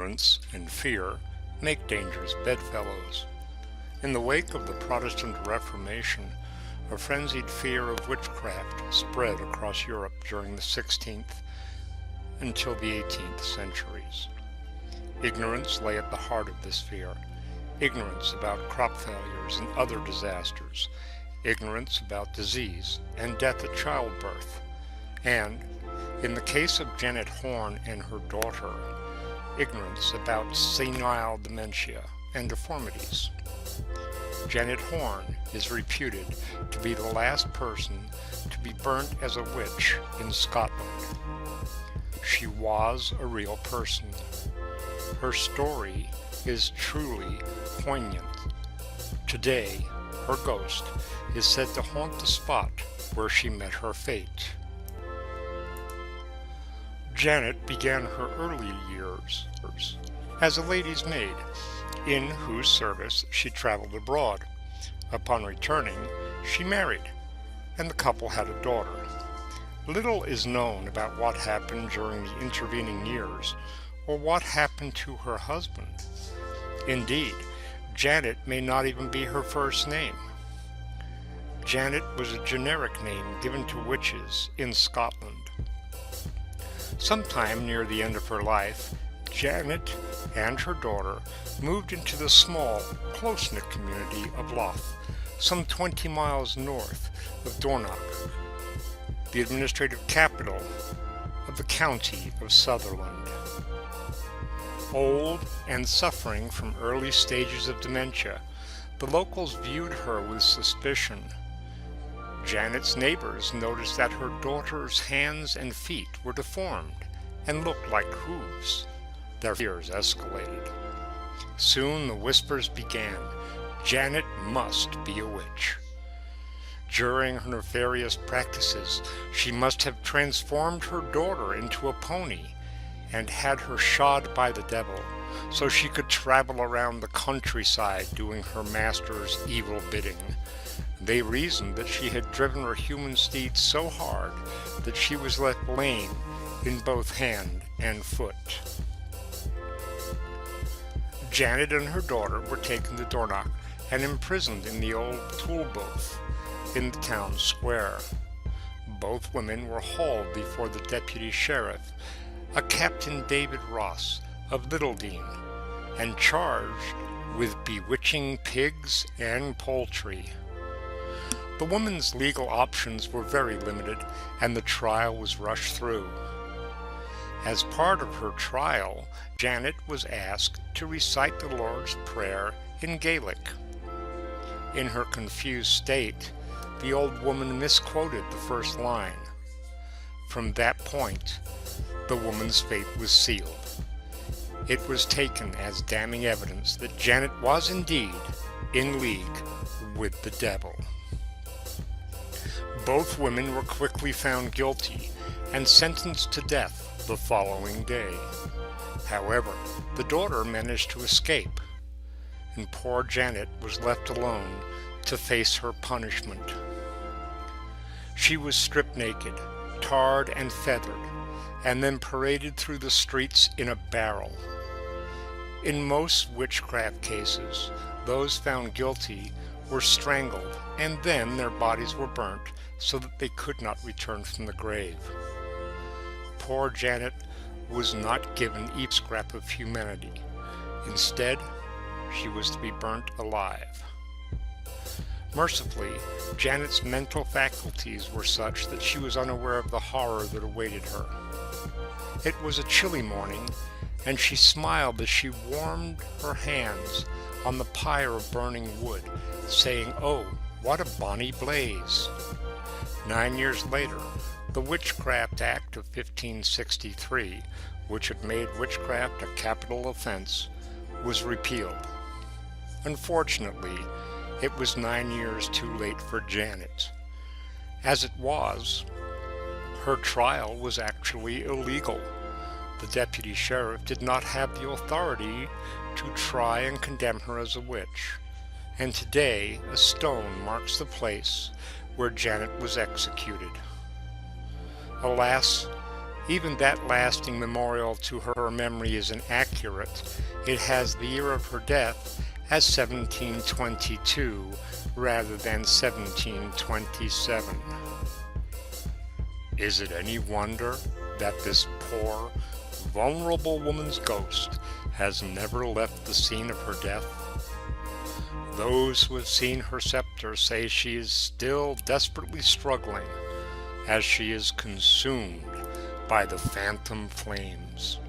Ignorance and fear make dangerous bedfellows. In the wake of the Protestant Reformation, a frenzied fear of witchcraft spread across Europe during the 16th until the 18th centuries. Ignorance lay at the heart of this fear. Ignorance about crop failures and other disasters. Ignorance about disease and death at childbirth. And, in the case of Janet Horne and her daughter, ignorance about senile dementia and deformities. Janet Horne is reputed to be the last person to be burnt as a witch in Scotland. She was a real person. Her story is truly poignant. Today, her ghost is said to haunt the spot where she met her fate. Janet began her early years as a lady's maid, in whose service she traveled abroad. Upon returning, she married, and the couple had a daughter. Little is known about what happened during the intervening years, or what happened to her husband. Indeed, Janet may not even be her first name. Janet was a generic name given to witches in Scotland. Sometime near the end of her life, Janet and her daughter moved into the small, close-knit community of Louth, some 20 miles north of Dornoch, the administrative capital of the county of Sutherland. Old and suffering from early stages of dementia, the locals viewed her with suspicion. Janet's neighbors noticed that her daughter's hands and feet were deformed and looked like hooves. Their fears escalated. Soon the whispers began, Janet must be a witch. During her nefarious practices, she must have transformed her daughter into a pony and had her shod by the devil, so she could travel around the countryside doing her master's evil bidding. They reasoned that she had driven her human steed so hard that she was left lame in both hand and foot. Janet and her daughter were taken to Dornoch and imprisoned in the old tool booth in the town square. Both women were hauled before the deputy sheriff, a Captain David Ross of Littledean, and charged with bewitching pigs and poultry. The woman's legal options were very limited, and the trial was rushed through. As part of her trial, Janet was asked to recite the Lord's Prayer in Gaelic. In her confused state, the old woman misquoted the first line. From that point, the woman's fate was sealed. It was taken as damning evidence that Janet was indeed in league with the devil. Both women were quickly found guilty and sentenced to death the following day. However, the daughter managed to escape, and poor Janet was left alone to face her punishment. She was stripped naked, tarred and feathered, and then paraded through the streets in a barrel. In most witchcraft cases, those found guilty were strangled, and then their bodies were burnt so that they could not return from the grave. Poor Janet was not given each scrap of humanity. Instead, she was to be burnt alive. Mercifully, Janet's mental faculties were such that she was unaware of the horror that awaited her. It was a chilly morning, and she smiled as she warmed her hands on the pyre of burning wood, saying, "Oh, what a bonny blaze!" 9 years later, the Witchcraft Act of 1563, which had made witchcraft a capital offense, was repealed. Unfortunately, it was 9 years too late for Janet. As it was, her trial was actually illegal. The deputy sheriff did not have the authority to try and condemn her as a witch, and today a stone marks the place where Janet was executed. Alas, Even that lasting memorial to her memory is inaccurate. It has the year of her death as 1722 rather than 1727. Is it any wonder that this poor, vulnerable woman's ghost has never left the scene of her death? Those who have seen her scepter say she is still desperately struggling as she is consumed by the phantom flames.